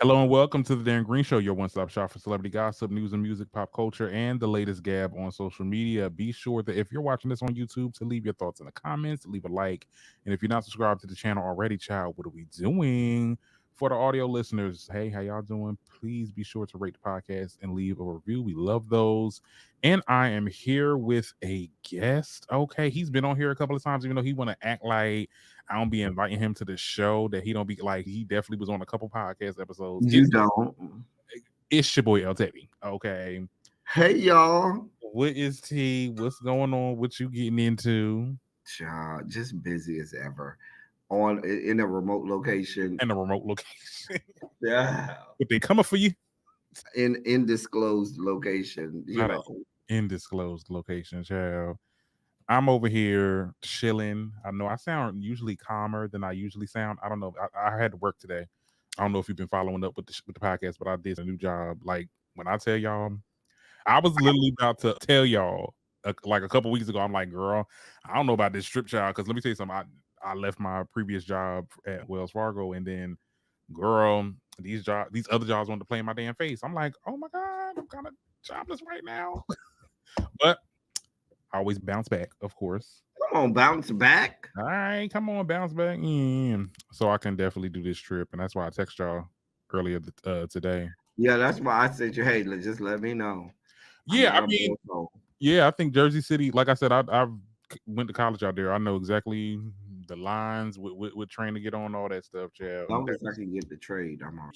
Hello and welcome to the Darren Green Show, your one-stop shop for celebrity gossip, news and music, pop culture, and the latest gab on social media. Be sure that if you're watching this on YouTube, to leave your thoughts in the comments, leave a like, and if you're not subscribed to the channel already, child, what are we doing? For the audio listeners, hey, how y'all doing? Please be sure to rate the podcast and leave a review. We love those. And I am here with a guest. Okay, he's been on here a couple of times, even though he want to act like I don't be inviting him to the show, that he don't be like, he definitely was on a couple podcast episodes. You don't. It's your boy El Teddy. Okay. Hey y'all. What is T? What's going on? What you getting into? Child, just busy as ever. In a remote location. In a remote location. Yeah. But they coming for you? In undisclosed location. Not an undisclosed location, child. I'm over here chilling. I know I sound usually calmer than I usually sound. I don't know. I had to work today. I don't know if you've been following up with the podcast, but I did a new job. Like when I tell y'all, I was literally about to tell y'all like a couple weeks ago. I'm like, girl, I don't know about this strip job because let me tell you something. I left my previous job at Wells Fargo, and then, girl, these other jobs wanted to play in my damn face. I'm like, oh my god, I'm kind of jobless right now. But I always bounce back, of course. Come on, bounce back. All right, come on, bounce back in. So I can definitely do this trip, and that's why I text y'all earlier today. Yeah, that's why I said, hey, just let me know. Yeah, I mean, yeah, I think Jersey City. Like I said, I've went to college out there. I know exactly the lines with train to get on, all that stuff, child. As long as I can get the trade, I'm on.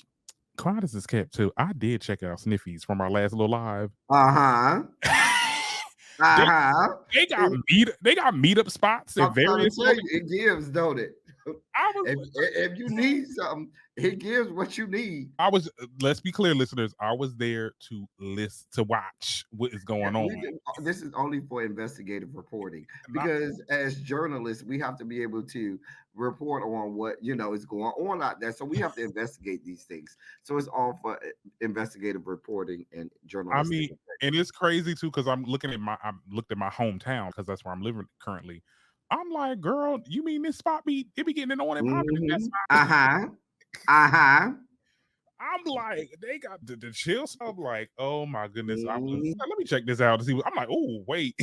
Quiet as is kept too. I did check out Sniffies from our last little live. They got meetup spots at various. It gives, don't it? If you need something, it gives what you need. Let's be clear, listeners. I was there to watch what is going on. This is only for investigative reporting because as journalists, we have to be able to report on what is going on out there. So we have to investigate these things. So it's all for investigative reporting and journalism. I mean, and it's crazy too because I looked at my hometown because that's where I'm living currently. I'm like, girl, you mean this spot be getting it on and popping? I'm like, they got the chill stuff. Like, oh my goodness, let me check this out to see. I'm like, oh wait,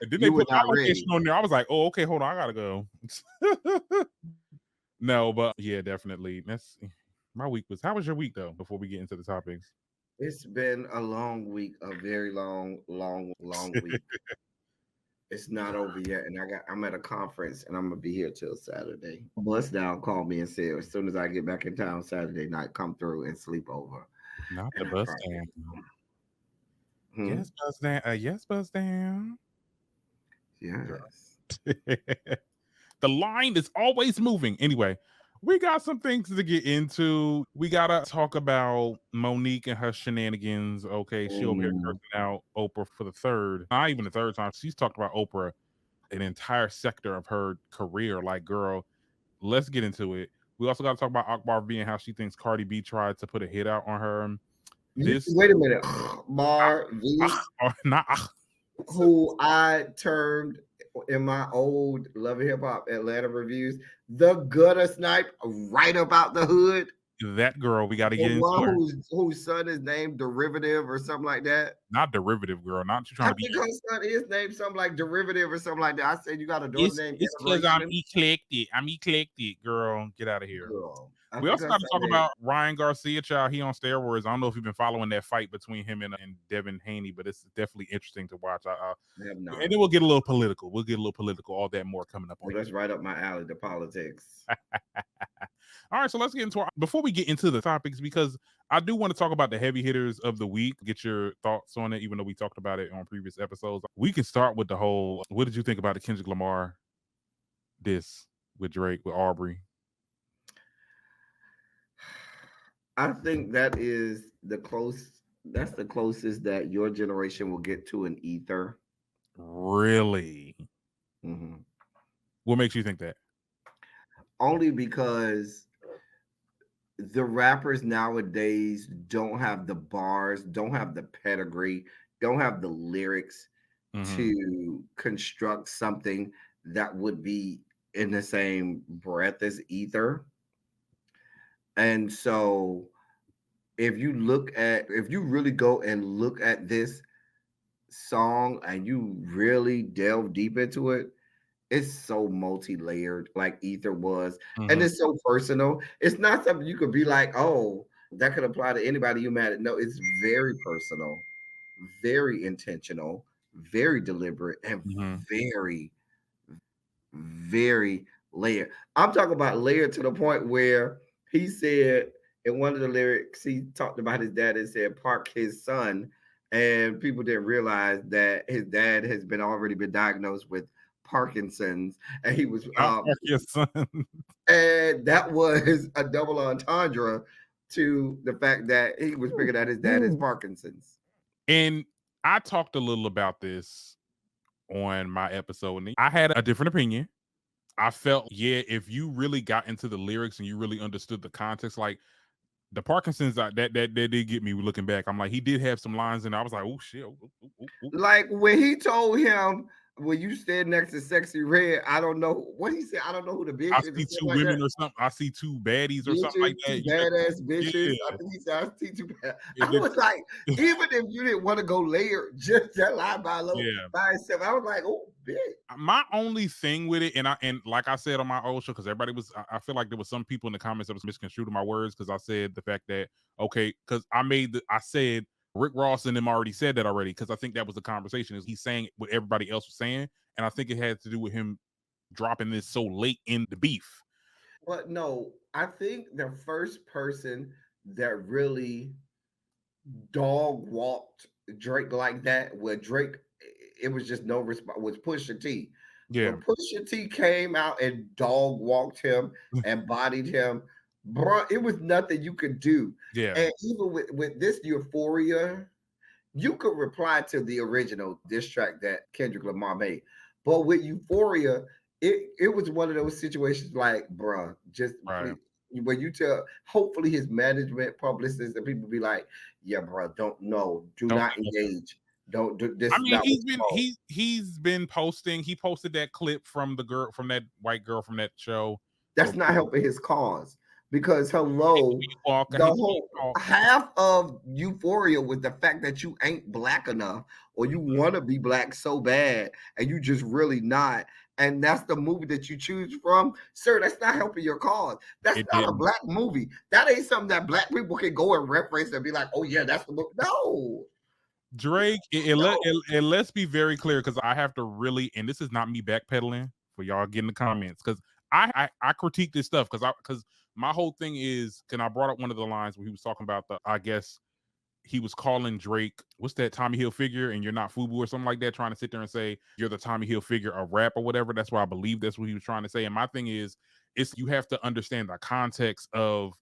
and then they put my location on there. I was like, oh okay, hold on, I gotta go. No, but yeah, definitely. That's my week was. How was your week though? Before we get into the topics, it's been a long week, a very long week. It's not over yet, and I'm at a conference, and I'm gonna be here till Saturday. Bust down called me and said, as soon as I get back in town Saturday night, come through and sleep over. Not the bus down. Yes, bus down. Yes, bus down. Yes. The line is always moving. Anyway, we got some things to get into. We gotta talk about Monique and her shenanigans. Okay, she over here cursing out Oprah for the third, not even the third time. She's talked about Oprah, an entire sector of her career. Like, girl, let's get into it. We also got to talk about Akbar V and how she thinks Cardi B tried to put a hit out on her. Wait a minute, Akbar V, who I termed in my old Love and Hip Hop Atlanta reviews, the gutter snipe right about the hood. That girl, we got to get into whose son is named Derivative or something like that. Not Derivative, girl. Not you trying to be. Her son is named something like Derivative or something like that. I said you got a daughter named. It's because I'm eclectic, girl. Get out of here. Girl. We also got to talk about Ryan Garcia, child. He on steroids. I don't know if you've been following that fight between him and Devin Haney, but it's definitely interesting to watch. And then we'll get a little political. All that more coming up. That's right up my alley, the politics. All right, so let's get into before we get into the topics, because I do want to talk about the heavy hitters of the week. Get your thoughts on it, even though we talked about it on previous episodes. We can start with the whole. What did you think about the Kendrick Lamar diss with Drake with Aubrey? I think that is that's the closest that your generation will get to an ether. Really? Mm-hmm. What makes you think that? Only because the rappers nowadays don't have the bars, don't have the pedigree, don't have the lyrics to construct something that would be in the same breath as ether. And so if you really go and look at this song and you really delve deep into it, it's so multi-layered, like Ether was, and Mhm. it's so personal. It's not something you could be like, oh, that could apply to anybody you mad at. No, it's very personal, very intentional, very deliberate, and Mhm. very, very layered. I'm talking about layered to the point where he said in one of the lyrics, he talked about his dad and said, "Park his son," and people didn't realize that his dad has been already been diagnosed with Parkinson's, and he was Not fuck your son. and that was a double entendre to the fact that he was figuring out his dad has Parkinson's. And I talked a little about this on my episode, and I had a different opinion. I felt, yeah, if you really got into the lyrics and you really understood the context, like the Parkinson's, that did get me looking back. I'm like, he did have some lines, and I was like, oh shit, Like when he told him, "When you stand next to Sexy Red, I don't know what he said. I don't know who the I bitch is," or see something two like that. women or something. I see two baddies or something Bitches, like two that. badass Yeah, bitches. I yeah. think he said, "I see two bad." It I was like, even if you didn't want to go layer, just that line yeah. by itself, I was like, "Oh, bitch." My only thing with it, and like I said on my old show, because everybody was, I feel like there was some people in the comments that was misconstrued my words because I said the fact that okay, because I said Rick Ross and them already said that already because I think that was the conversation is he's saying what everybody else was saying, and I think it had to do with him dropping this so late in the beef. But no, I think the first person that really dog walked Drake like that, where Drake, it was just no response, was Pusha T. Yeah, When Pusha T came out and dog walked him and bodied him, bro, it was nothing you could do. yeah, And even with this Euphoria, you could reply to the original diss track that Kendrick Lamar made. But with Euphoria, it was one of those situations like, bruh, just right. please. When you tell, hopefully his management, publicists, and people be like, yeah, bruh, don't know, do Don't not say nothing. engage, don't do this I is mean, not what it's called. he's been posting. He posted that clip from the girl from that white girl from that show. That's Where not helping his cause because hello, the he whole walk. half of Euphoria was the fact that you ain't black enough or you want to be black so bad and you just really not. And that's the movie that you choose from, sir. That's not helping your cause. That's It not a didn't. black movie. That ain't something that black people can go and reference and be like, "Oh yeah, that's the movie." No, Drake, no. let's be very clear because I have to really, and this is not me backpedaling for y'all get in the comments because I critique this stuff because my whole thing is, can I brought up one of the lines where he was talking about the, I guess he was calling Drake, what's that Tommy Hill figure, and you're not Fubu or something like that, trying to sit there and say you're the Tommy Hill figure of rap or whatever. That's why I believe that's what he was trying to say. And my thing is, it's you have to understand the context of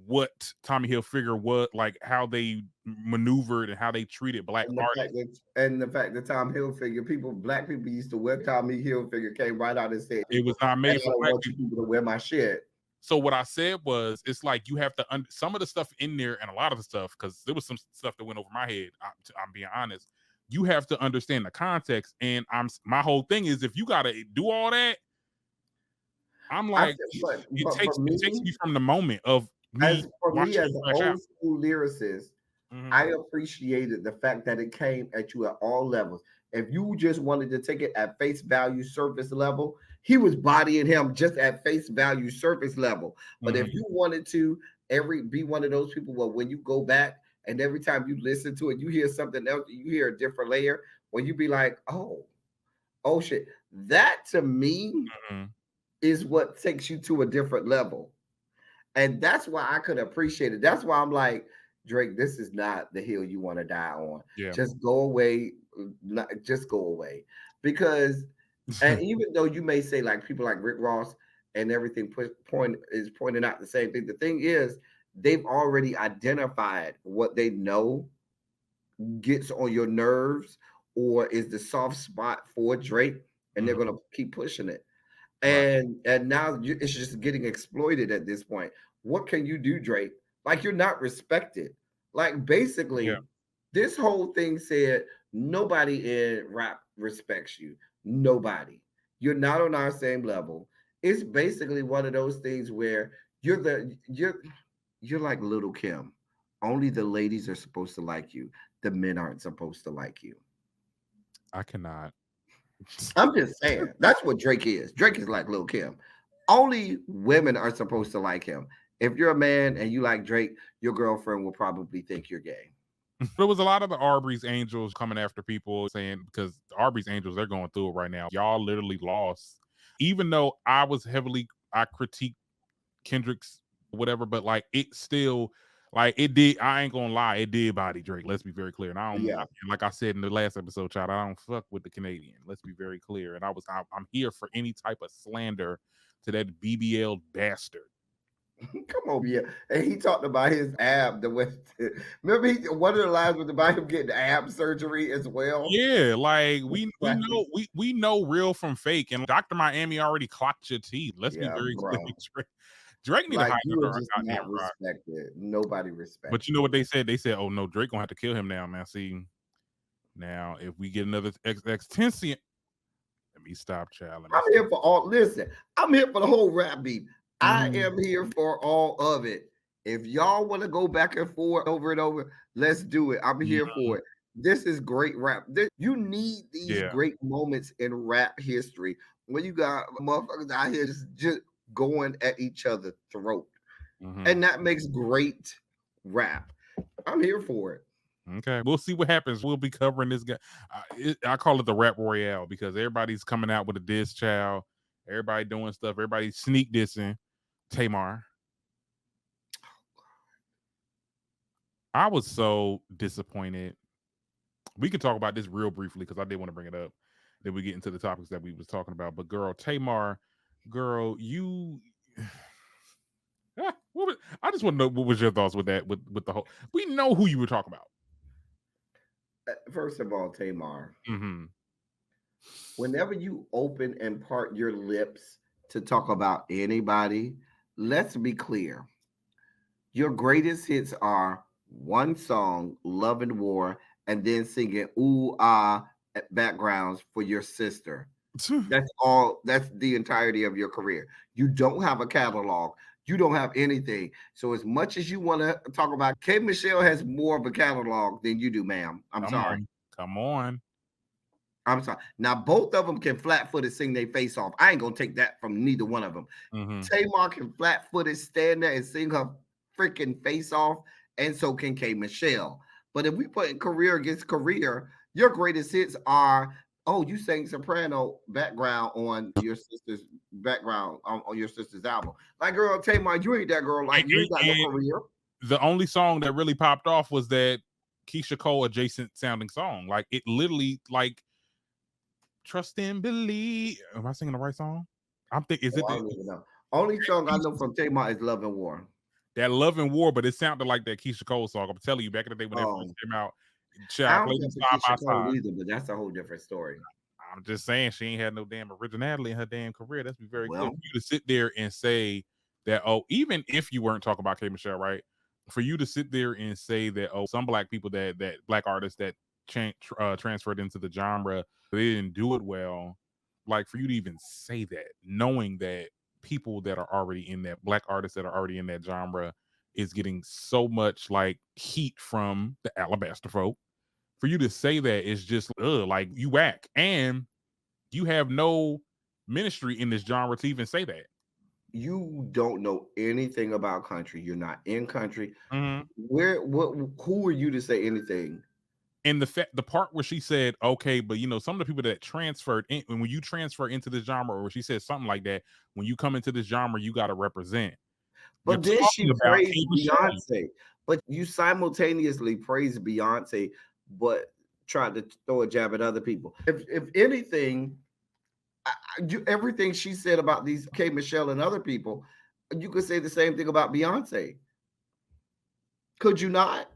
what Tommy Hill figure what like how they maneuvered and how they treated black artists. And the fact that Tom Hill figure, people, black people used to wear Tommy Hill figure, came right out and said, It was "People, not and made I for don't black want you people. people to wear my shit." So what I said was, it's like you have to some of the stuff in there, and a lot of the stuff, because there was some stuff that went over my head. I'm being honest. You have to understand the context, and my whole thing is, if you got to do all that, I'm I like, feel, but for it takes me, me from the moment of me as for me watching as you an crash out. old school lyricist, Hmm. I appreciated the fact that it came at you at all levels. If you just wanted to take it at face value, surface level, he was bodying him just at face value, surface level. But if Hmm. you wanted to every be one of those people, well, when you go back and every time you listen to it, you hear something else, you hear a different layer, when you be like, oh shit. That to me Hmm. is what takes you to a different level. And that's why I could appreciate it. That's why I'm like, Drake, this is not the hill you want to die on. Yeah. Just go away. Just go away. Because, and even though you may say like people like Rick Ross and everything is pointing out the same thing, the thing is, they've already identified what they know gets on your nerves or is the soft spot for Drake, and they're Hmm. gonna keep pushing it. Right. And now it's just getting exploited at this point. What can you do, Drake? Like you're not respected. Like Yeah. basically, this whole thing said nobody in rap respects you. Nobody. You're not on our same level. It's basically one of those things where you're the you're like Little Kim Only the ladies are supposed to like you. The men aren't supposed to like you. I cannot. I'm just saying. That's what Drake is. Drake is like Lil Kim. Only women are supposed to like him. If you're a man and you like Drake, your girlfriend will probably think you're gay. There was a lot of the Arbery's Angels coming after people saying, because the Arbery's Angels, they're going through it right now. Y'all literally lost. Even though I critiqued Kendrick's whatever, but like it still, like it did. I ain't gonna lie, it did body Drake. Let's be very clear. And Yeah. like I said in the last episode, child, I don't fuck with the Canadian. Let's be very clear. And I'm here for any type of slander to that BBL bastard. Come on, yeah. And he talked about his ab. Remember one of the lines was about him getting ab surgery as well. Yeah, like we know real from fake, and Dr. Miami already clocked your teeth. Let's be Yeah, very bro. clear. Drake need to Like hire you are a just goddamn not rock. respected. Nobody respects. But you know what they said? They said, "Oh no, Drake gonna have to kill him now, man." See, now if we get another extension, let me stop, child. I'm here for all. Listen, I'm here for the whole rap beef. I am Mm-hmm. here for all of it. If y'all want to go back and forth over and over, let's do it. I'm here for it. This is great rap. You need these great moments in rap history when you got motherfuckers out here just going at each other's throat. And that makes great rap. I'm here for it. Okay, we'll see what happens. We'll be covering this guy. I call it the rap royale because everybody's coming out with a diss, child. Everybody doing stuff. Everybody sneak dissing Tamar. I was so disappointed. We can talk about this real briefly because I did want to bring it up. Then we get into the topics that we was talking about. But girl, Tamar, girl, you. I just want to know what was your thoughts with that. With the whole, we know who you were talking about. First of all, Tamar, Mm-hmm. whenever you open and part your lips to talk about anybody, let's be clear. Your greatest hits are one song, Love and War, and then singing ooh ah backgrounds for your sister. That's all. That's the entirety of your career. You don't have a catalog. You don't have anything. So as much as you want to talk about, K. Michelle has more of a catalog than you do, ma'am. I'm sorry. Come on. I'm sorry. Now both of them can flat-footed sing their face off. I ain't gonna take that from neither one of them. Tamar can flat-footed stand there and sing her freaking face off, and so can K. Michelle. But if we put in career against career, your greatest hits are you sang soprano background on your sister's background on your sister's album. Like, girl, Tamar, you ain't that girl. Like, you ain't got no career. The only song that really popped off was that Keisha Cole adjacent sounding song. Like it literally, like trust and believe. Am I singing the right song? I'm thinking. Is it? I don't even know. Only song I know from Tamar is "Love and War." That Love and War, but it sounded like that Keisha Cole song. I'm telling you, back in the day when that first came out, I child don't played know side by Keisha Cole side. either, but that's a whole different story. I'm just saying she ain't had no damn originality in her damn career. Let's be very clear. For you to sit there and say that, even if you weren't talking about K. Michelle, right? For you to sit there and say that, some black people that black artists that transferred into the genre, they didn't do it well. Like for you to even say that, knowing that people that are already in that, black artists that are already in that genre, is getting so much like heat from the Alabaster folk. For you to say that is just like you whack, and you have no ministry in this genre to even say that. You don't know anything about country. You're not in country. Mm-hmm. Who are you to say anything? And the part where she said, okay, but some of the people that transferred in, when you transfer into this genre, or she said something like that, when you come into this genre, you got to represent. But then she praised Beyonce. But you simultaneously praised Beyonce, but tried to throw a jab at other people. If anything, everything she said about these K. Michelle and other people, you could say the same thing about Beyonce. Could you not?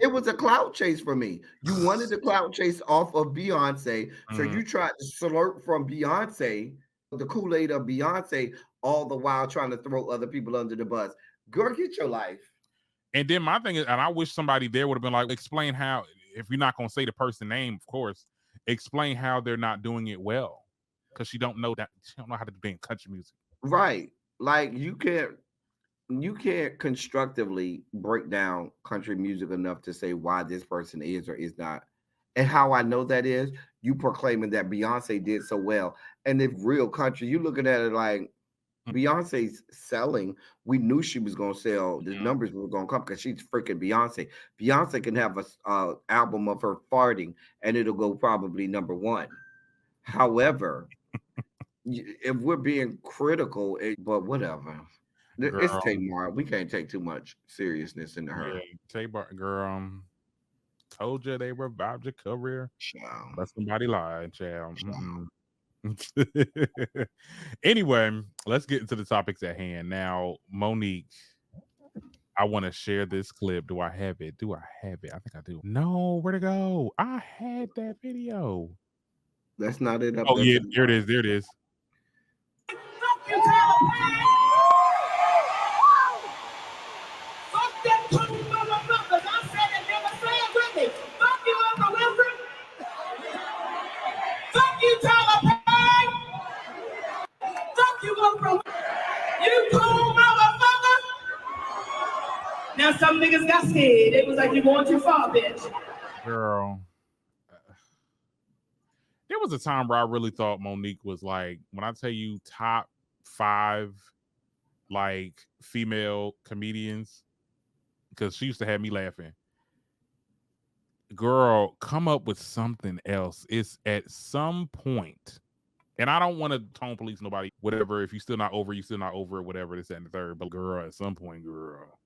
It was a clout chase for me. You wanted the clout chase off of Beyonce, so you tried to slurp from Beyonce, the Kool-Aid of Beyonce, all the while trying to throw other people under the bus. Girl, get your life. And then my thing is, and I wish somebody there would have been like, explain how, if you're not going to say the person name, of course, explain how they're not doing it well. Because she don't know how to do country music. Right. Like you can't. you can't constructively break down country music enough to say why this person is or is not. And how I know that is you proclaiming that Beyonce did so well. And if real country, you looking at it like Beyonce's selling. We knew she was gonna sell. The Mhm. numbers were gonna come because she's freaking Beyonce. Beyonce can have a album of her farting and it'll go probably number one. However, if we're being critical, but whatever. It's Girl, Tamar. We can't take too much seriousness into yeah, her. girl, told you they revived your career, Child. but somebody lied, child. Child. Anyway, let's get into the topics at hand. Now, Monique, I want to share this clip. Do I have it? Do I have it? I think I do. No, where to go? I had that video. That's not it up Oh, there yeah, to the there it right. is. There it is. Fuck you, Tyler Perry. Fuck that country motherfuckers. I said it, never say it with me. Fuck you, Oprah Winfrey. Fuck you, Tyler Perry. Fuck you, Oprah. You cool motherfucker. Now some niggas got scared. It was like you going too far, bitch. Girl. There was a time where I really thought Monique was like, when I tell you top 5 like female comedians, because she used to have me laughing. Girl, come up with something else. It's at some point, and I don't want to tone police nobody, whatever. If you still not over, you still not over it, whatever, this, that, and the third. But girl, at some point, girl.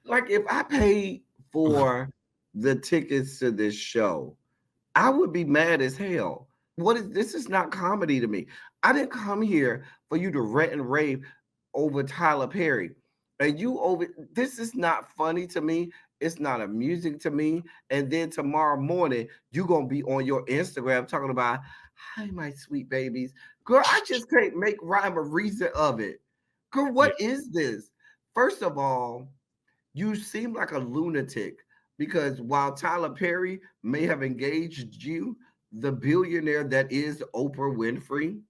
Like if I paid for the tickets to this show, I would be mad as hell. What is this? Is not comedy to me. I didn't come here for you to rant and rave over Tyler Perry. And you over this is not funny to me. It's not amusing to me. And then tomorrow morning, you're gonna be on your Instagram talking about hi, my sweet babies. Girl, I just can't make rhyme or reason of it. Girl, Yeah, what is this? First of all, you seem like a lunatic because while Tyler Perry may have engaged you, the billionaire that is Oprah Winfrey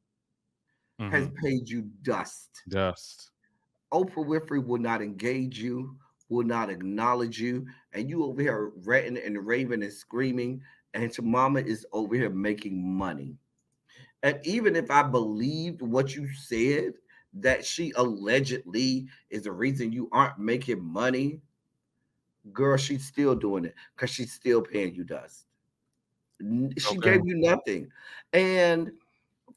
has mm-hmm. paid you dust. Dust. Oprah Winfrey will not engage you, will not acknowledge you, and you over here ranting and raving and screaming, and your mama is over here making money. And even if I believed what you said, that she allegedly is the reason you aren't making money, girl, she's still doing it because she's still paying you dust. She Okay. gave you nothing. And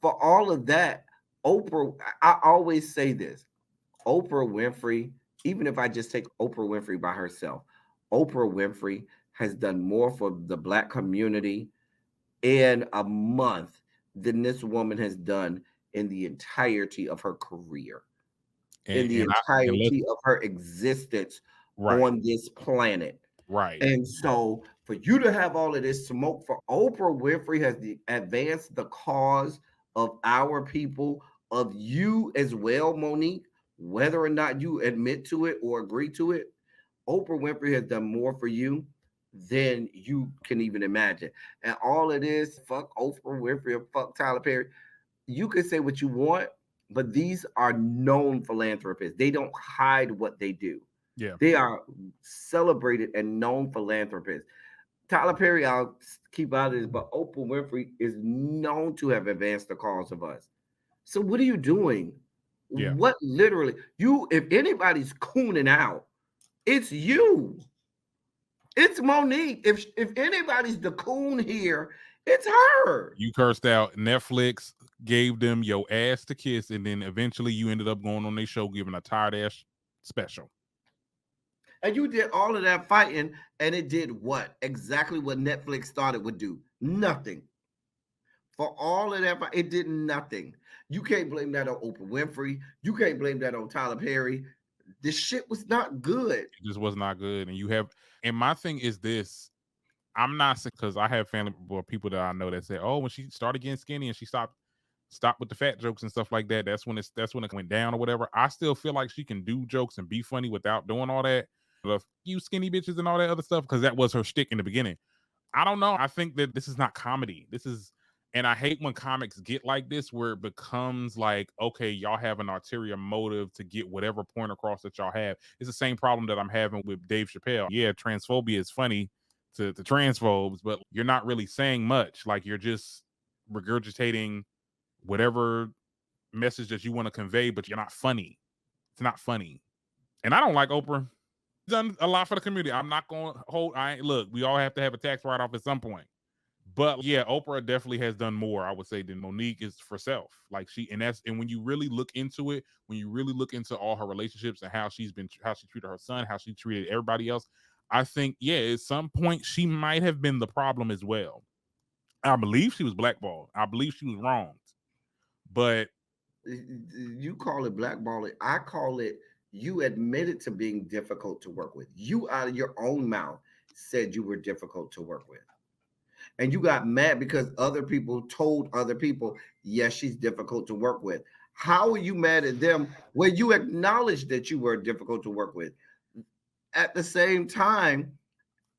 for all of that, Oprah, I always say this Oprah Winfrey, even if I just take Oprah Winfrey by herself, Oprah Winfrey has done more for the Black community in a month than this woman has done in the entirety of her career, in the And let's entirety of her existence right, on this planet. right. And so for you to have all of this smoke for Oprah Winfrey has advanced the cause of our people, of you as well, Monique, whether or not you admit to it or agree to it. Oprah Winfrey has done more for you than you can even imagine. And all it is, fuck Oprah Winfrey or fuck Tyler Perry. You can say what you want, but these are known philanthropists. They don't hide what they do. Yeah. They are celebrated and known philanthropists. Tyler Perry, I'll keep out of this, but Oprah Winfrey is known to have advanced the cause of us. So what are you doing? Yeah. What literally you? If anybody's cooning out, it's you. It's Monique. If anybody's the coon here, it's her. You cursed out Netflix, gave them your ass to kiss, and then eventually you ended up going on their show giving a tired ass special. And you did all of that fighting, and it did what? Exactly what Netflix thought it would do. Nothing. For all of that, it did nothing. You can't blame that on Oprah Winfrey. You can't blame that on Tyler Perry. This shit was not good. It just was not good. And you have, and my thing is this: I'm not because I have family or people that I know that say, "Oh, when she started getting skinny and she stopped with the fat jokes and stuff like that, that's when it went down or whatever." I still feel like she can do jokes and be funny without doing all that. The you skinny bitches and all that other stuff because that was her shtick in the beginning. I don't know. I think that this is not comedy. This is And I hate when comics get like this, where it becomes like, okay, y'all have an ulterior motive to get whatever point across that y'all have. It's the same problem that I'm having with Dave Chappelle. Yeah, transphobia is funny to transphobes, but you're not really saying much. Like, you're just regurgitating whatever message that you want to convey, but you're not funny. It's not funny. And I don't like Oprah. Done a lot for the community. I'm not going to hold. Look, we all have to have a tax write-off at some point. But yeah, Oprah definitely has done more, I would say, than Monique is for self. Like, and when you really look into it, when you really look into all her relationships and how she treated her son, how she treated everybody else, I think, yeah, at some point she might have been the problem as well. I believe she was blackballed. I believe she was wronged. But you call it blackballing. I call it you admitted to being difficult to work with. You out of your own mouth said you were difficult to work with. And you got mad because other people told other people, yes, she's difficult to work with. How are you mad at them when you acknowledged that you were difficult to work with? At the same time,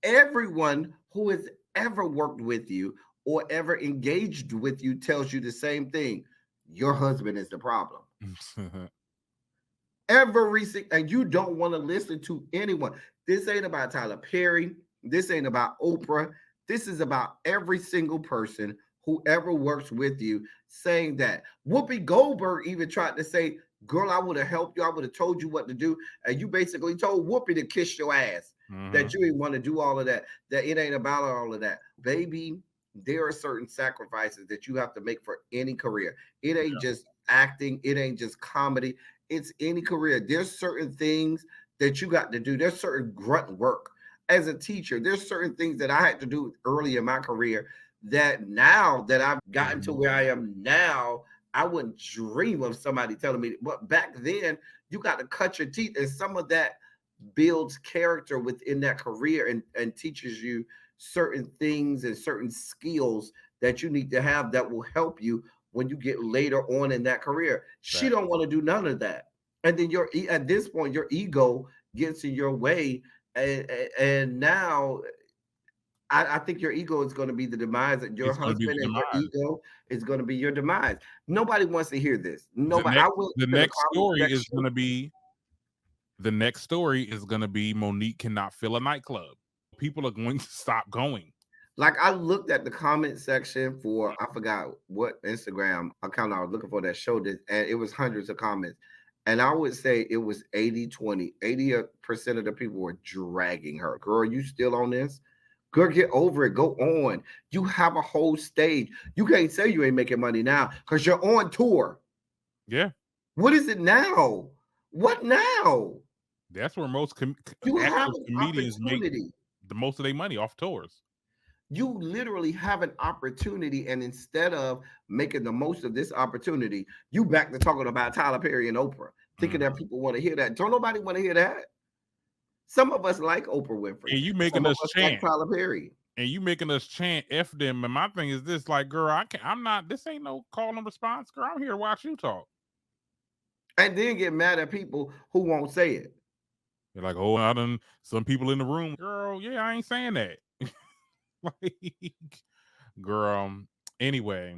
everyone who has ever worked with you or ever engaged with you tells you the same thing. Your husband is the problem. And you don't want to listen to anyone. This ain't about Tyler Perry. This ain't about Oprah. This is about every single person who ever works with you saying that. Whoopi Goldberg even tried to say, girl, I would have helped you. I would have told you what to do. And you basically told Whoopi to kiss your ass, that you didn't want to do all of that, that it ain't about all of that. Baby, there are certain sacrifices that you have to make for any career. It ain't just acting. It ain't just comedy. It's any career. There's certain things that you got to do. There's certain grunt work. As a teacher, there's certain things that I had to do early in my career that now that I've gotten to where I am now, I wouldn't dream of somebody telling me. But back then, you got to cut your teeth, and some of that builds character within that career and teaches you certain things and certain skills that you need to have that will help you when you get later on in that career. She don't want to do none of that. And then at this point, your ego gets in your way. And now I think your ego is going to be the demise. Your husband and your ego is going to be your demise. Nobody wants to hear this. Nobody. The next story is going to be Monique cannot fill a nightclub. People are going to stop going. Like, I looked at the comment section for, I forgot what Instagram account I was looking for that showed this, and it was hundreds of comments. And I would say it was 80-20. 80% of the people were dragging her. Girl, you still on this? Girl, get over it. Go on. You have a whole stage. You can't say you ain't making money now because you're on tour. Yeah. What is it now? What now? That's where most comedians make the most of their money, off tours. You literally have an opportunity, and instead of making the most of this opportunity, you back to talking about Tyler Perry and Oprah, thinking that people want to hear that. Don't nobody want to hear that. Some of us like Oprah Winfrey. And you making us chant like Tyler Perry. And you making us chant F them. And my thing is this, like, girl, this ain't no call and response. Girl, I'm here to watch you talk. And then get mad at people who won't say it. They're like, oh, some people in the room. Girl, yeah, I ain't saying that. Like, girl, anyway.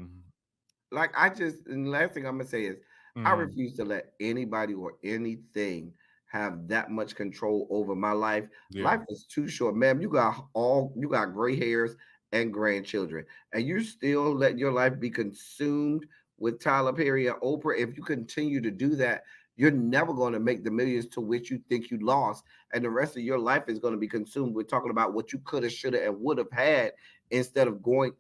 Like, and the last thing I'm going to say is, I refuse to let anybody or anything have that much control over my life. Yeah. Life is too short, ma'am. You got gray hairs and grandchildren, and you still let your life be consumed with Tyler Perry and Oprah. If you continue to do that, you're never going to make the millions to which you think you lost. And the rest of your life is going to be consumed with talking about what you could have, should have, and would have had instead of going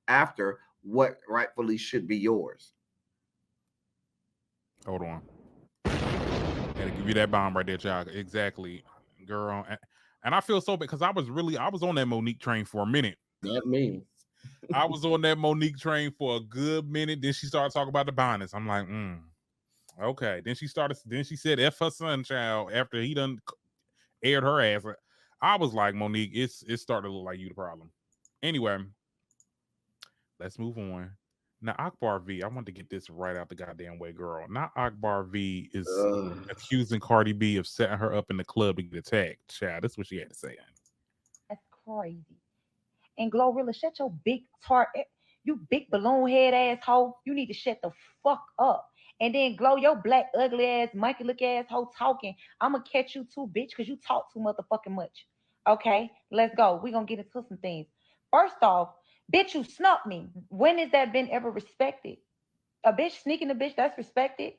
after what rightfully should be yours. Hold on. Gotta give you that bomb right there, child. Exactly, girl. And I feel so bad because I was on that Monique train for a minute. That means I was on that Monique train for a good minute. Then she started talking about the bonnets. I'm like, okay. Then she said F her son, child, after he done aired her ass. I was like, Monique, it's starting to look like you the problem. Anyway, let's move on. Now, Akbar V, I want to get this right out the goddamn way, girl. Now, Akbar V is accusing Cardi B of setting her up in the club to get attacked. Child, that's what she had to say. That's crazy. And Glorilla, shut your big tart. You big balloon head asshole. You need to shut the fuck up. And then Glow, your black ugly ass, monkey look asshole talking. I'ma catch you too, bitch, because you talk too motherfucking much. Okay, let's go. We gonna get into some things. First off, bitch, you snuck me. When has that been ever respected? A bitch sneaking a bitch, that's respected.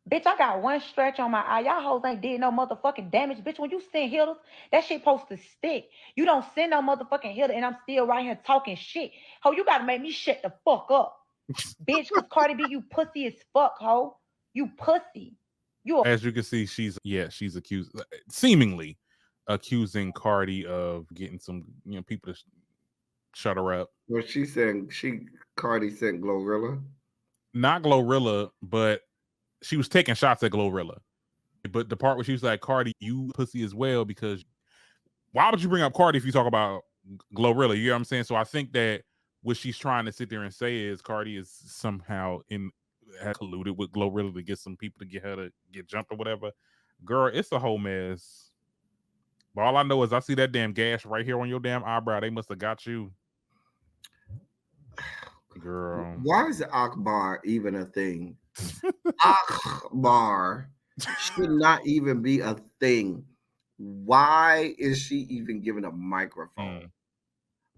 Bitch, I got one stretch on my eye. Y'all hoes ain't did no motherfucking damage. Bitch, when you send hitters, that shit supposed to stick. You don't send no motherfucking hitter and I'm still right here talking shit. Ho, you gotta make me shut the fuck up. Bitch, cause Cardi B, you pussy as fuck, ho. You pussy. You a As you can see, she's accused, seemingly accusing Cardi of getting some people to shut her up. Well, Cardi sent Glorilla. Not Glorilla, but she was taking shots at Glorilla. But the part where she was like, Cardi, you pussy as well, because why would you bring up Cardi if you talk about Glorilla? You know what I'm saying? So I think that what she's trying to sit there and say is Cardi is somehow has colluded with Glorilla to get some people to get her to get jumped or whatever. Girl, it's a whole mess. But all I know is I see that damn gash right here on your damn eyebrow. They must have got you. Girl. Why is Akbar even a thing? Akbar should not even be a thing. Why is she even given a microphone?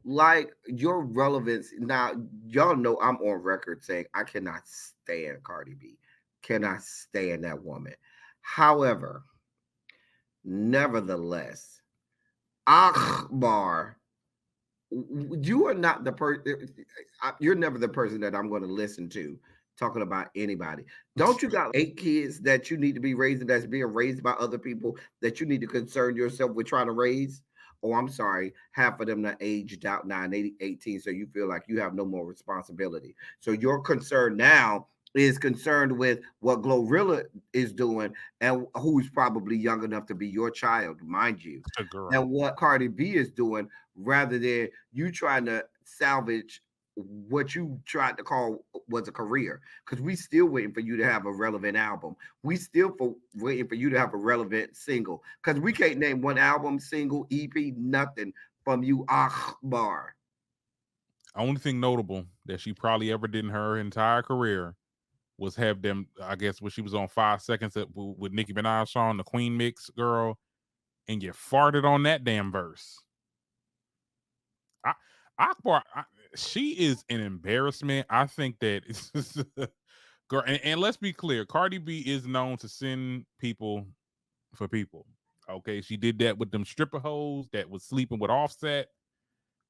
Like, your relevance. Now, y'all know I'm on record saying I cannot stand Cardi B. Cannot stand that woman. However, nevertheless, Akbar, you are not the person. You're never the person that I'm going to listen to talking about anybody. Don't you got 8 kids that you need to be raising, that's being raised by other people, that you need to concern yourself with trying to raise? Oh, I'm sorry. Half of them are aged out now, 18, so you feel like you have no more responsibility. So your concern now is concerned with what Glorilla is doing and who's probably young enough to be your child, mind you, and what Cardi B is doing, rather than you trying to salvage what you tried to call was a career, because we still waiting for you to have a relevant album. We still waiting for you to have a relevant single, because we can't name one album, single, EP, nothing from you, Akbar. Only thing notable that she probably ever did in her entire career was have them, I guess, when she was on 5 Seconds with Nicki Minaj on the Queen Mix, girl, and you farted on that damn verse. Akbar, she is an embarrassment. I think that it's girl, and let's be clear, Cardi B is known to send people for people. Okay, she did that with them stripper hoes that was sleeping with Offset.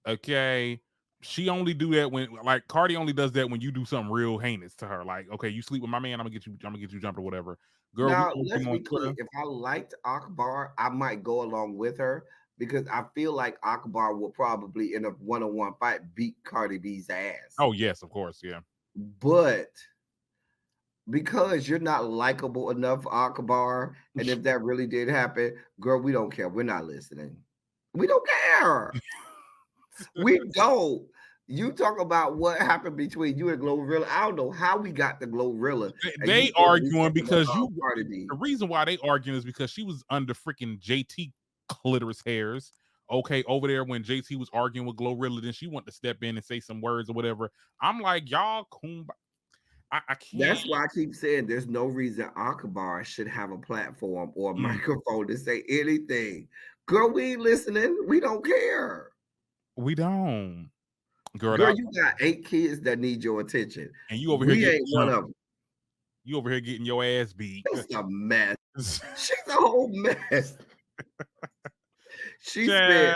Okay, she only do that when, like, Cardi only does that when you do something real heinous to her. Like, okay, you sleep with my man, I'm gonna get you jumped or whatever. Girl, now let's be clear. If I liked Akbar, I might go along with her, because I feel like Akbar will probably in a one-on-one fight beat Cardi B's ass. Oh yes, of course, yeah. But because you're not likable enough, Akbar, and if that really did happen, girl, we don't care. We're not listening. We don't care. We don't. You talk about what happened between you and Glorilla. I don't know how we got the Glorilla. They arguing because the reason why they arguing is because she was under freaking JT clitoris hairs. Okay, over there when JT was arguing with Glorilla, then she wanted to step in and say some words or whatever. I'm like, y'all, I can't. That's why I keep saying there's no reason Akbar should have a platform or a microphone to say anything. Girl, we ain't listening. We don't care. We don't. Girl, you got 8 kids that need your attention. And you over here ain't one of them. You over here getting your ass beat. It's a mess. She's a whole mess. She spent,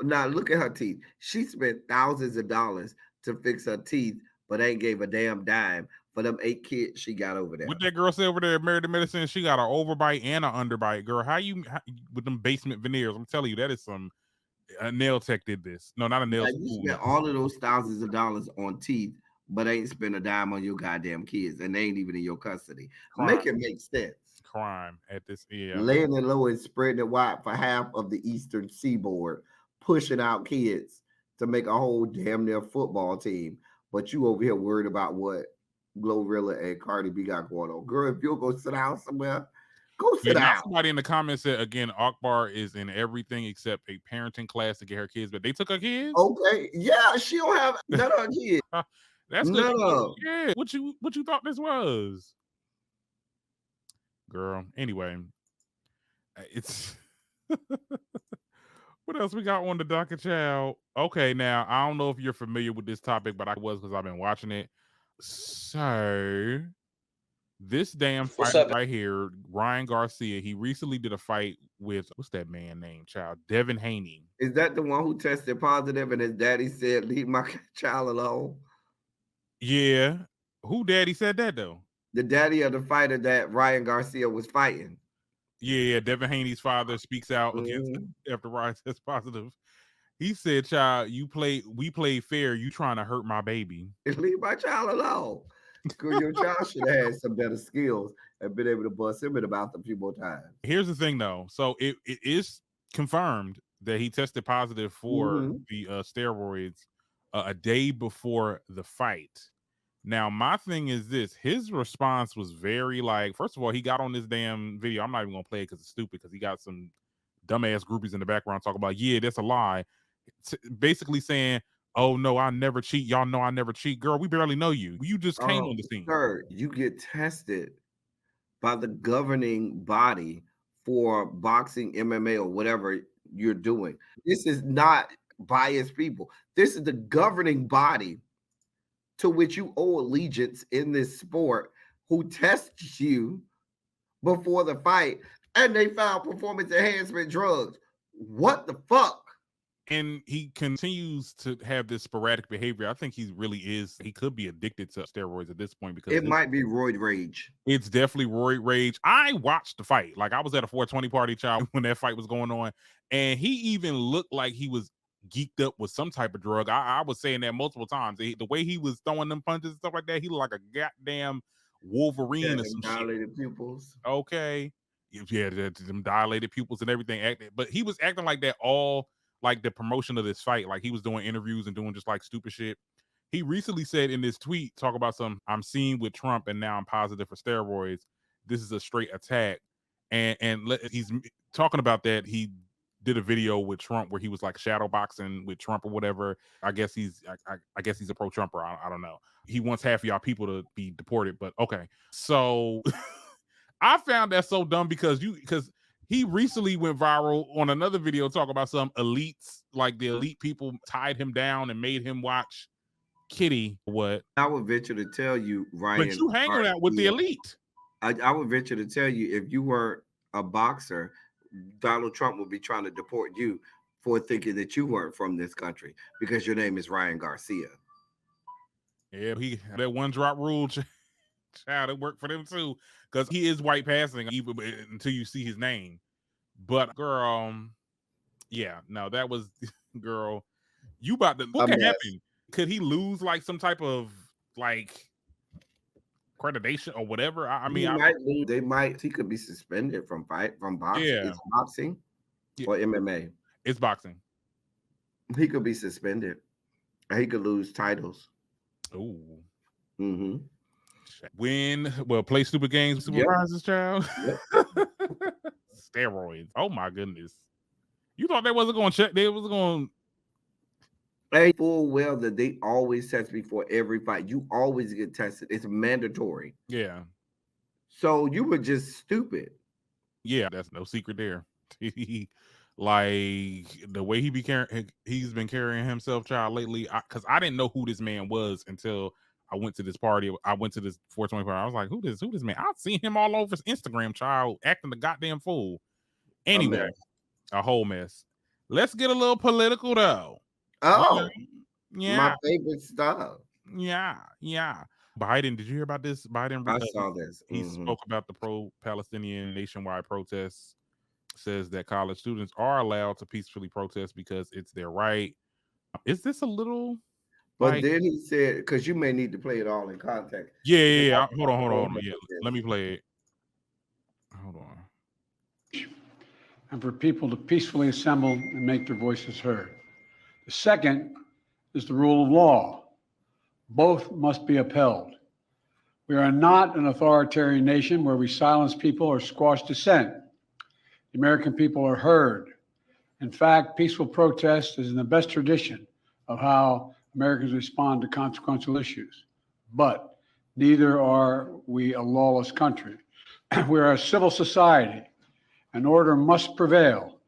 now look at her teeth. She spent thousands of dollars to fix her teeth, but ain't gave a damn dime for them 8 kids she got over there. What that girl said over there, Married to Medicine, she got an overbite and an underbite. Girl, how with them basement veneers? I'm telling you, that is some. A nail tech did this. No, not a nail. You spent all of those thousands of dollars on teeth, but ain't spent a dime on your goddamn kids, and they ain't even in your custody. Crime. Make it make sense. Crime at this, yeah. Laying it low and spreading it wide for half of the eastern seaboard, pushing out kids to make a whole damn near football team. But you over here worried about what Glorilla and Cardi B got going on. Girl, if you'll go sit down somewhere, Go sit Yeah, now down. somebody in the comments said again, Akbar is in everything except a parenting class to get her kids, but they took her kids. Okay, yeah, she don't have none of her kids. That's good. None of. Yeah, what you thought this was, girl? Anyway, it's what else we got on the docket, child? Okay, now I don't know if you're familiar with this topic, but I was because I've been watching it. So this damn fight right here, Ryan Garcia, he recently did a fight with what's that man name, child? Devin Haney. Is that the one who tested positive and his daddy said, "Leave my child alone"? Yeah. Who daddy said that though? The daddy of the fighter that Ryan Garcia was fighting. Yeah, Devin Haney's father speaks out against after Ryan tests positive. He said, "Child, we played fair. You trying to hurt my baby? Leave my child alone." Because your child should have had some better skills and been able to bust him in the mouth a few more times. Here's the thing, though. So it is confirmed that he tested positive for the steroids a day before the fight. Now, my thing is this: his response was very like. First of all, he got on this damn video. I'm not even gonna play it because it's stupid. Because he got some dumbass groupies in the background talking about, yeah, that's a lie. Basically saying, oh no, I never cheat. Y'all know I never cheat. Girl, we barely know you. You just came on the scene. Sir, you get tested by the governing body for boxing, MMA, or whatever you're doing. This is not biased people. This is the governing body to which you owe allegiance in this sport, who tests you before the fight, and they found performance enhancement drugs. What the fuck? And he continues to have this sporadic behavior. I think he could be addicted to steroids at this point because it might be roid rage. It's definitely roid rage. I watched the fight. Like I was at a 420 party, child, when that fight was going on. And he even looked like he was geeked up with some type of drug. I was saying that multiple times. The way he was throwing them punches and stuff like that, he looked like a goddamn Wolverine or some dilated pupils. Okay. Yeah, them dilated pupils and everything. But he was acting like that all like the promotion of this fight, like he was doing interviews and doing just like stupid shit. He recently said in this tweet, talk about I'm seen with Trump and now I'm positive for steroids. This is a straight attack. And he's talking about that. He did a video with Trump where he was like shadow boxing with Trump or whatever. I guess he's a pro-Trumper. I don't know. He wants half of y'all people to be deported, but okay. So I found that so dumb because he recently went viral on another video talking about some elites, like the elite people tied him down and made him watch Kitty. What? I would venture to tell you, Ryan. But you hanging out with the elite. I would venture to tell you, if you weren't a boxer, Donald Trump would be trying to deport you for thinking that you weren't from this country because your name is Ryan Garcia. Yeah, that one drop rule, child, it worked for them too. Because he is white passing even until you see his name. But girl, yeah, no, that was girl. You about to what could happen? Could he lose like some type of like accreditation or whatever? I mean, they might. He could be suspended from boxing. Yeah. It's boxing or MMA. It's boxing. He could be suspended. He could lose titles. Ooh. Mm-hmm. Play stupid games, supervises, child. Yep. Steroids. Oh my goodness. You thought they wasn't going to check? They was going. They full well that they always test before every fight. You always get tested. It's mandatory. Yeah. So you were just stupid. Yeah, that's no secret there. Like the way he's been carrying himself, child, lately. Because I didn't know who this man was until I went to this party. I went to this 420 party. I was like, who this man? I've seen him all over Instagram, child, acting the goddamn fool. Anyway, a whole mess. Let's get a little political though. Oh, yeah. My favorite stuff. Yeah. Biden, did you hear about this? Biden, I saw this. He spoke about the pro-Palestinian nationwide protests, says that college students are allowed to peacefully protest because it's their right. Is this a little... But then he said, because you may need to play it all in context. Yeah. Hold on. Yeah, let me play it. Hold on. And for people to peacefully assemble and make their voices heard. The second is the rule of law. Both must be upheld. We are not an authoritarian nation where we silence people or squash dissent. The American people are heard. In fact, peaceful protest is in the best tradition of how Americans respond to consequential issues. But neither are we a lawless country. We are a civil society, and order must prevail.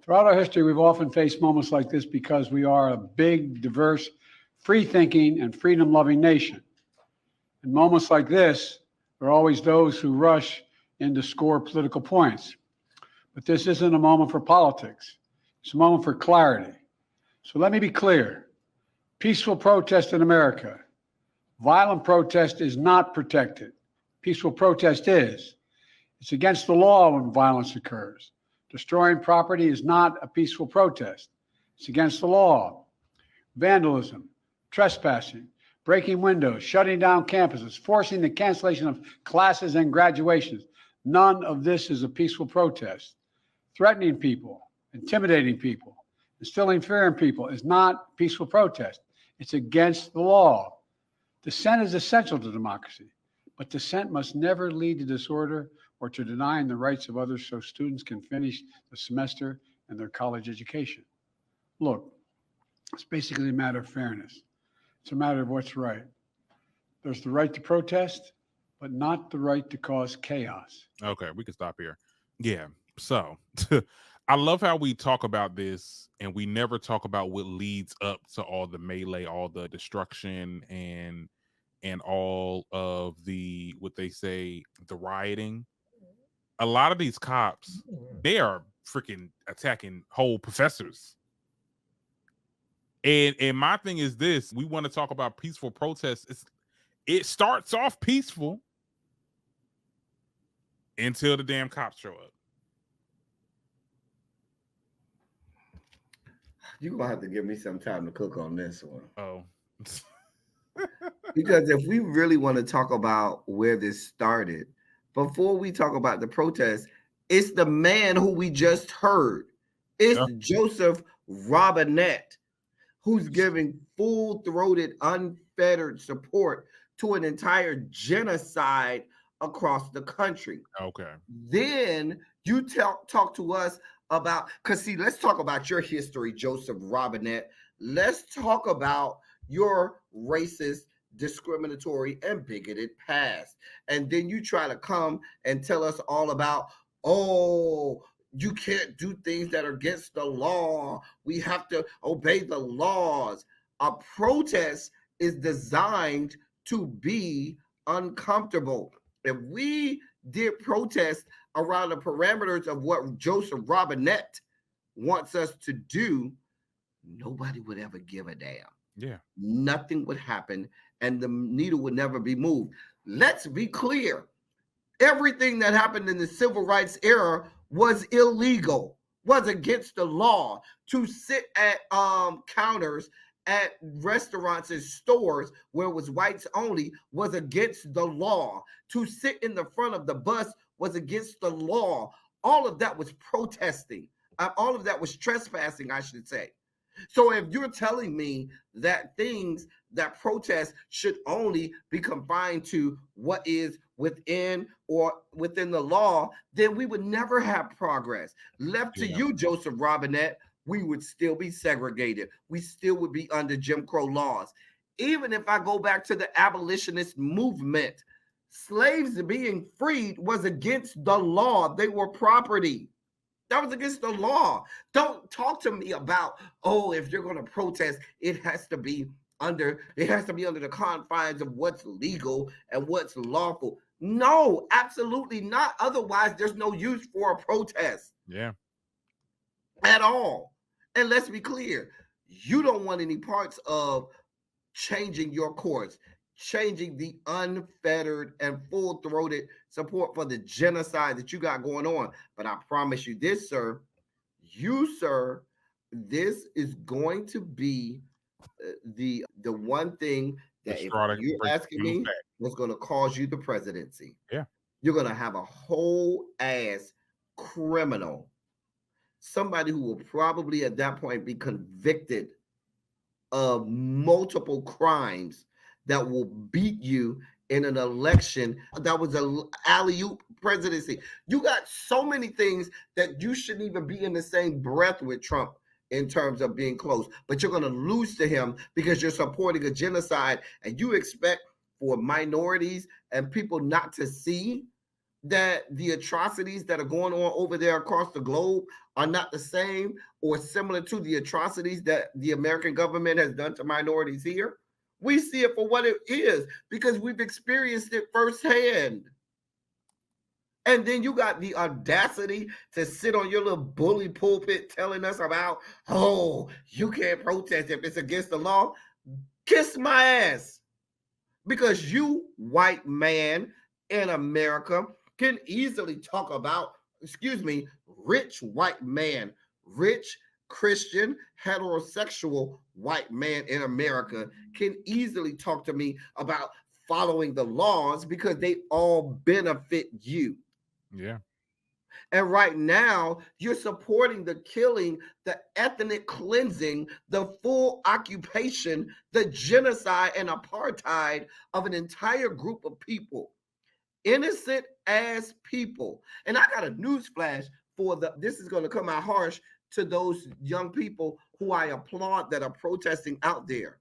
Throughout our history, we've often faced moments like this because we are a big, diverse, free-thinking, and freedom-loving nation. In moments like this, there are always those who rush in to score political points. But this isn't a moment for politics. It's a moment for clarity. So let me be clear. Peaceful protest in America. Violent protest is not protected. Peaceful protest is. It's against the law when violence occurs. Destroying property is not a peaceful protest. It's against the law. Vandalism, trespassing, breaking windows, shutting down campuses, forcing the cancellation of classes and graduations. None of this is a peaceful protest. Threatening people, intimidating people, instilling fear in people is not peaceful protest. It's against the law. Dissent is essential to democracy, but dissent must never lead to disorder or to denying the rights of others so students can finish the semester and their college education. Look, it's basically a matter of fairness. It's a matter of what's right. There's the right to protest, but not the right to cause chaos. Okay, we can stop here. Yeah. So I love how we talk about this and we never talk about what leads up to all the melee, all the destruction and all of the, what they say, the rioting. A lot of these cops, they are freaking attacking whole professors. And my thing is this: we want to talk about peaceful protests. It starts off peaceful until the damn cops show up. You're gonna have to give me some time to cook on this one. Oh. Because if we really want to talk about where this started, before we talk about the protest, it's the man who we just heard. It's Joseph Robinette, who's giving full-throated, unfettered support to an entire genocide across the country. Okay. Then you talk to us about, because see, let's talk about your history, Joseph Robinette. Let's talk about your racist, discriminatory, and bigoted past. And then you try to come and tell us all about, oh, you can't do things that are against the law. We have to obey the laws. A protest is designed to be uncomfortable. If we did protest around the parameters of what Joseph Robinette wants us to do, nobody would ever give a damn. Yeah. Nothing would happen and the needle would never be moved. Let's be clear. Everything that happened in the civil rights era was illegal, was against the law. To sit at counters at restaurants and stores where it was whites only was against the law. To sit in the front of the bus was against the law. All of that was protesting. All of that was trespassing, I should say. So if you're telling me that protests should only be confined to what is within the law, then we would never have progress. Left to you, Joseph Robinette, we would still be segregated. We still would be under Jim Crow laws. Even if I go back to the abolitionist movement, slaves being freed was against the law. They were property. That was against the law. Don't talk to me about, oh, if you're going to protest, it has to be under the confines of what's legal and what's lawful. No, absolutely not. Otherwise, there's no use for a protest. Yeah. At all. And let's be clear, you don't want any parts of changing your course, changing the unfettered and full-throated support for the genocide that you got going on. But I promise you this, sir, this is going to be the one thing that if you're asking me was going to cause you the presidency. Yeah. You're going to have a whole ass criminal, somebody who will probably at that point be convicted of multiple crimes that will beat you in an election that was a alley-oop presidency. You got so many things that you shouldn't even be in the same breath with Trump in terms of being close, but you're going to lose to him because you're supporting a genocide, and you expect for minorities and people not to see that the atrocities that are going on over there across the globe are not the same or similar to the atrocities that the American government has done to minorities here. We see it for what it is because we've experienced it firsthand. And then you got the audacity to sit on your little bully pulpit telling us about, oh, you can't protest if it's against the law. Kiss my ass. Because you, white man in America, can easily talk about, rich white man, rich Christian, heterosexual white man in America can easily talk to me about following the laws because they all benefit you. Yeah. And right now, you're supporting the killing, the ethnic cleansing, the full occupation, the genocide and apartheid of an entire group of people, innocent ass people. And I got a news flash this is going to come out harsh to those young people who I applaud that are protesting out there.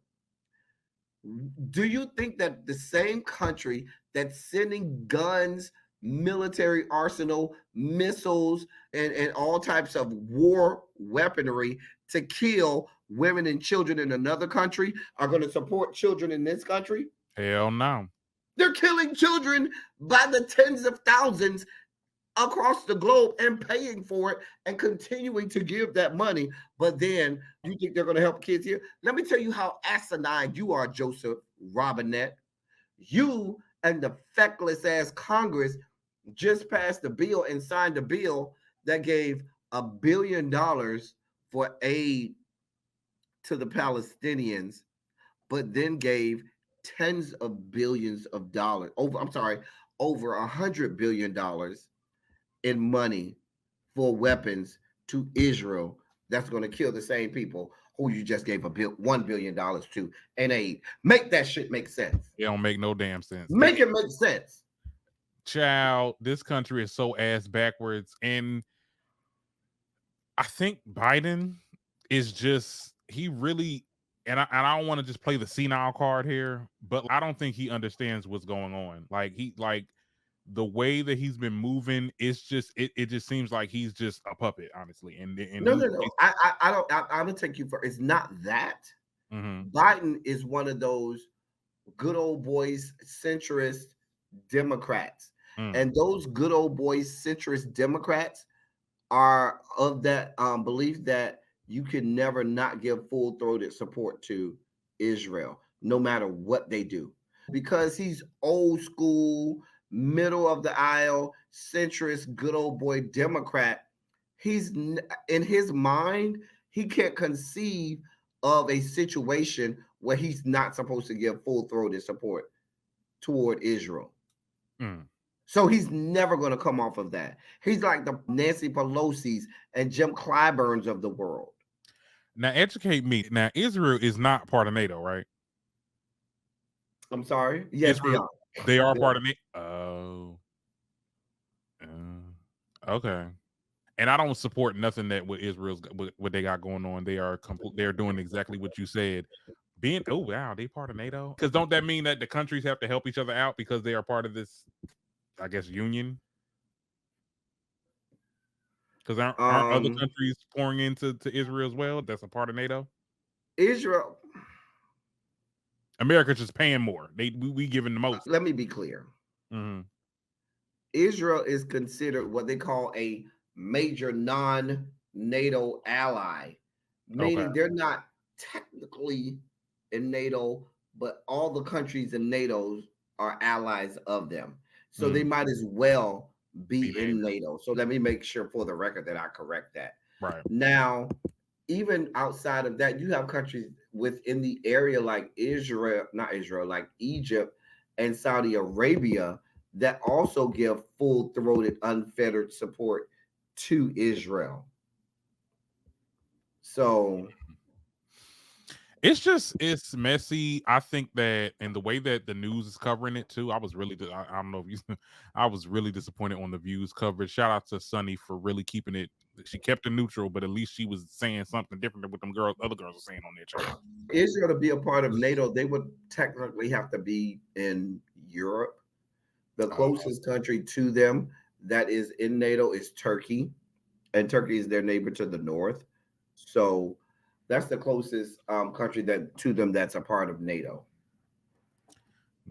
Do you think that the same country that's sending guns, military arsenal, missiles, and all types of war weaponry to kill women and children in another country are going to support children in this country? Hell no. They're killing children by the tens of thousands across the globe and paying for it and continuing to give that money. But then you think they're going to help kids here? Let me tell you how asinine you are, Joseph Robinette. You and the feckless ass Congress just passed a bill and signed a bill that gave $1 billion for aid to the Palestinians, but then gave tens of billions of dollars, over $100 billion in money for weapons to Israel that's going to kill the same people who you just gave $1 billion to in aid. Make that shit make sense. It don't make no damn sense. Make it make sense. Child, this country is so ass backwards. And I think Biden is just, he really, and I don't want to just play the senile card here, but I don't think he understands what's going on. Like the way that he's been moving, it's just it just seems like he's just a puppet, honestly. And no. I'm gonna take you for it's not that. Biden is one of those good old boys centrist Democrats. And those good old boys centrist Democrats are of that belief that you can never not give full-throated support to Israel, no matter what they do. Because he's old school, middle of the aisle, centrist, good old boy Democrat, he's in his mind, he can't conceive of a situation where he's not supposed to give full-throated support toward Israel. So he's never going to come off of that. He's like the Nancy Pelosi's and Jim Clyburns of the world. Now, educate me. Now, Israel is not part of NATO, right? I'm sorry? Yes, Israel, they are part of NATO. Oh. Okay. And I don't support nothing that what Israel's what they got going on. They're doing exactly what you said. Oh wow, they part of NATO? Because don't that mean that the countries have to help each other out because they are part of this, I guess, union? Because aren't other countries pouring into Israel as well? That's a part of NATO. Israel, America's just paying more. We giving the most. Let me be clear. Israel is considered what they call a major non-NATO ally, meaning they're not technically in NATO, but all the countries in NATO are allies of them. So they might as well be in NATO. So let me make sure for the record that I correct that. Right. Now, even outside of that, you have countries within the area like like Egypt and Saudi Arabia that also give full-throated, unfettered support to Israel. So, It's messy. I think that, and the way that the news is covering it too, I don't know if you, I was really disappointed on the Views coverage. Shout out to Sunny for really keeping it. She kept it neutral, but at least she was saying something different than what other girls are saying on their channel. Israel to be a part of NATO, they would technically have to be in Europe. The closest country to them that is in NATO is Turkey, and Turkey is their neighbor to the north. So that's the closest country to them that's a part of NATO.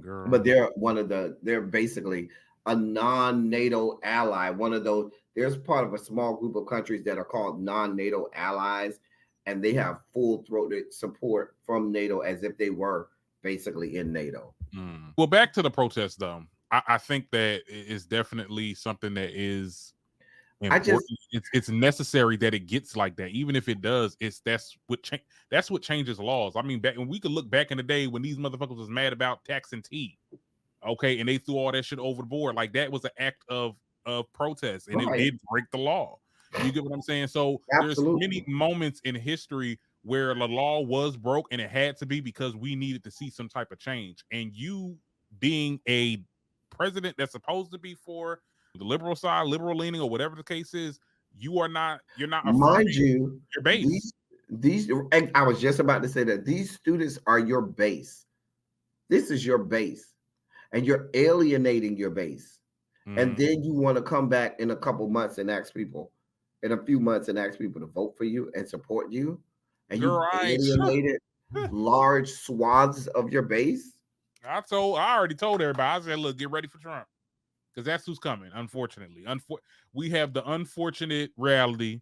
Girl. But they're basically a non-NATO ally. One of those, there's part of a small group of countries that are called non-NATO allies, and they have full-throated support from NATO as if they were basically in NATO. Well, back to the protest though. I think that it's definitely something that is important. It's necessary that it gets like that. Even if it does, that's what changes laws. I mean, back when we could look back in the day when these motherfuckers was mad about taxing tea, okay, and they threw all that shit over the board. Like that was an act of protest, and it did break the law. You get what I'm saying? So there's many moments in history where the law was broke, and it had to be because we needed to see some type of change. And you being a president that's supposed to be for the liberal side, liberal leaning, or whatever the case is, you're not mind you your base. These I was just about to say that these students are your base. This is your base, and you're alienating your base. And then you want to come back in a few months and ask people to vote for you and support you, and you alienated large swaths of your base. I already told everybody. I said, look, get ready for Trump. Because that's who's coming, unfortunately. We have the unfortunate reality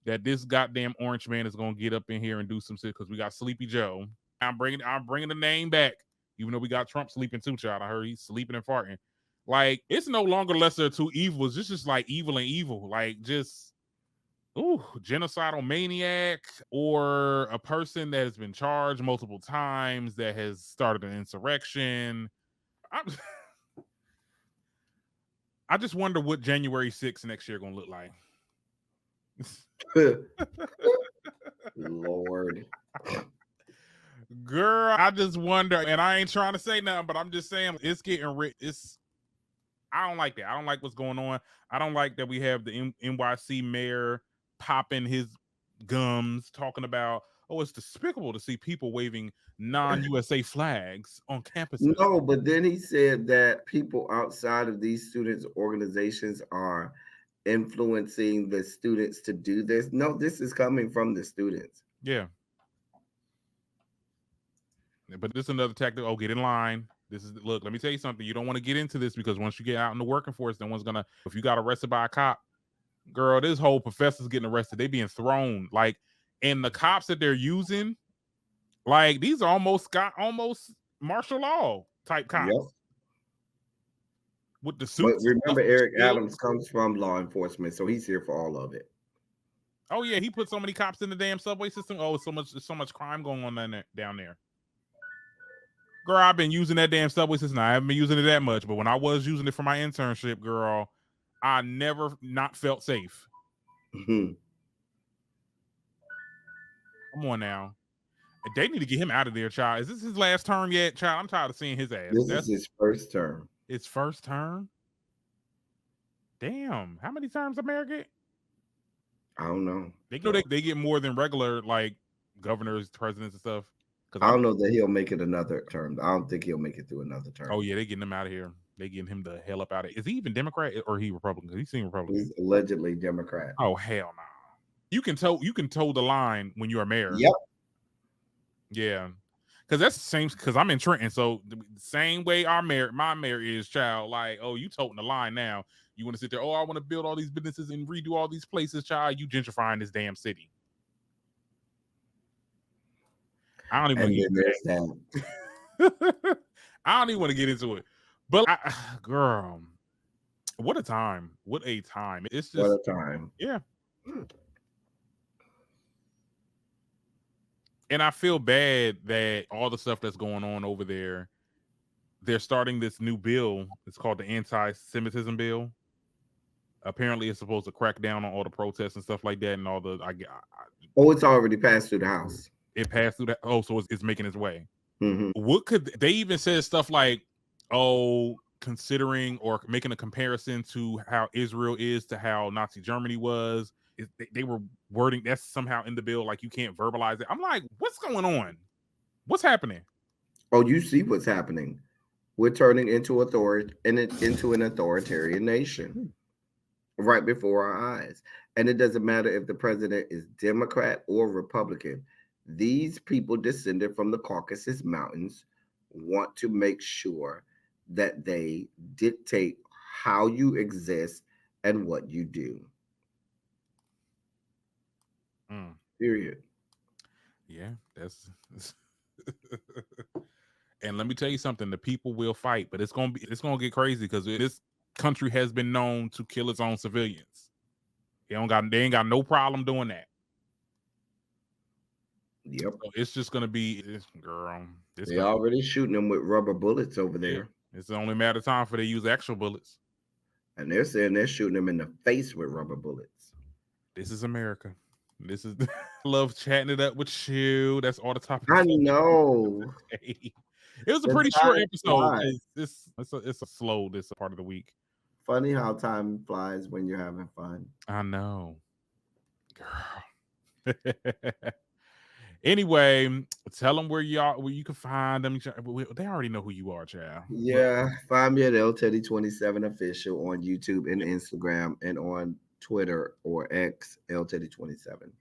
that this goddamn orange man is going to get up in here and do some shit because we got Sleepy Joe. I'm bringing the name back, even though we got Trump sleeping too, child. I heard he's sleeping and farting. Like, it's no longer lesser of two evils. It's just like evil and evil. Like, just, genocidal maniac or a person that has been charged multiple times that has started an insurrection. I just wonder what January 6th next year going to look like. Lord. Girl, I just wonder, and I ain't trying to say nothing, but I'm just saying it's getting rich. I don't like that. I don't like what's going on. I don't like that we have the NYC mayor popping his gums, talking about, it's despicable to see people waving non-USA flags on campus. No, but then he said that people outside of these students' organizations are influencing the students to do this. No, this is coming from the students. Yeah. But this is another tactic. Oh, get in line. Look, let me tell you something. You don't want to get into this because once you get out in the working force, if you got arrested by a cop, girl, this whole professor's getting arrested. They being thrown. Like, and the cops that they're using, like, these are almost martial law type cops. Yep. With the suits. But remember, Eric Adams comes from law enforcement, so he's here for all of it. Oh yeah, he put so many cops in the damn subway system. Oh, so much crime going on down there. Girl, I've been using that damn subway system. I haven't been using it that much, but when I was using it for my internship, girl, I never not felt safe. Mm-hmm. Come on now. They need to get him out of there, child. Is this his last term yet, child? I'm tired of seeing his ass. This is his first term. His first term? Damn. How many terms America get? I don't know. They get more than regular, like, governors, presidents, and stuff. I don't know that he'll make it another term. I don't think he'll make it through another term. Oh yeah, they getting him out of here. They getting him the hell up out of here. Is he even Democrat or he Republican? He seems Republican. He's allegedly Democrat. Oh hell no. You can toe the line when you're a mayor. Yep. Yeah. Because that's the same, because I'm in Trenton. So the same way my mayor is, child, like, oh, you toting the line now. You want to sit there, I want to build all these businesses and redo all these places, child. You gentrifying this damn city. I don't even want to get into it. But girl, what a time. What a time. It's just what a time. Yeah. And I feel bad that all the stuff that's going on over there, they're starting this new bill. It's called the anti-Semitism bill. Apparently, it's supposed to crack down on all the protests and stuff like that, and all the. It's already passed through the House. It passed through that. Oh, so it's making its way. Mhm. What could they even said stuff like, oh, considering or making a comparison to how Israel is to how Nazi Germany was. They were wording that's somehow in the bill, like you can't verbalize it. I'm like, what's going on? What's happening? Oh, you see what's happening. We're turning into into an authoritarian nation right before our eyes. And it doesn't matter if the president is Democrat or Republican. These people descended from the Caucasus Mountains want to make sure that they dictate how you exist and what you do. Period. Yeah, that's and let me tell you something, the people will fight, but it's gonna get crazy because this country has been known to kill its own civilians. They ain't got no problem doing that. Yep. So it's just gonna be girl. They're already shooting them with rubber bullets over there. Yeah, it's only a matter of time for they use actual bullets. And they're saying they're shooting them in the face with rubber bullets. This is America. This is love chatting it up with you. That's all the topics. I know. It was a pretty short episode. It's a slow this part of the week. Funny how time flies when you're having fun. I know, girl. Anyway, tell them where you can find them. They already know who you are, child. Yeah, find me at LTeddy27 official on YouTube and Instagram, and on Twitter or X, LTeddy27.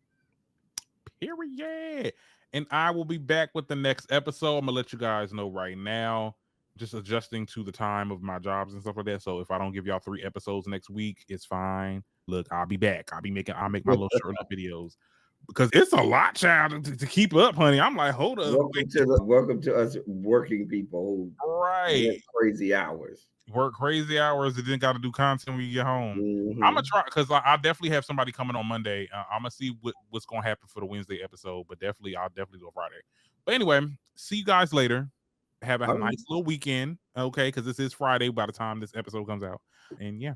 Period. And I will be back with the next episode. I'm gonna let you guys know right now. Just adjusting to the time of my jobs and stuff like that. So if I don't give y'all 3 episodes next week, it's fine. Look, I'll be back. I'll make my little short videos. Because it's a lot, child, to keep up, honey. I'm like, hold up. Welcome to us working people who right. work crazy hours. Work crazy hours and then got to do content when you get home. Mm-hmm. I'm gonna try because I definitely have somebody coming on Monday. I'm gonna see what's gonna happen for the Wednesday episode, but I'll definitely do a Friday. But anyway, see you guys later. Have a nice little weekend, okay? Because this is Friday by the time this episode comes out. And yeah,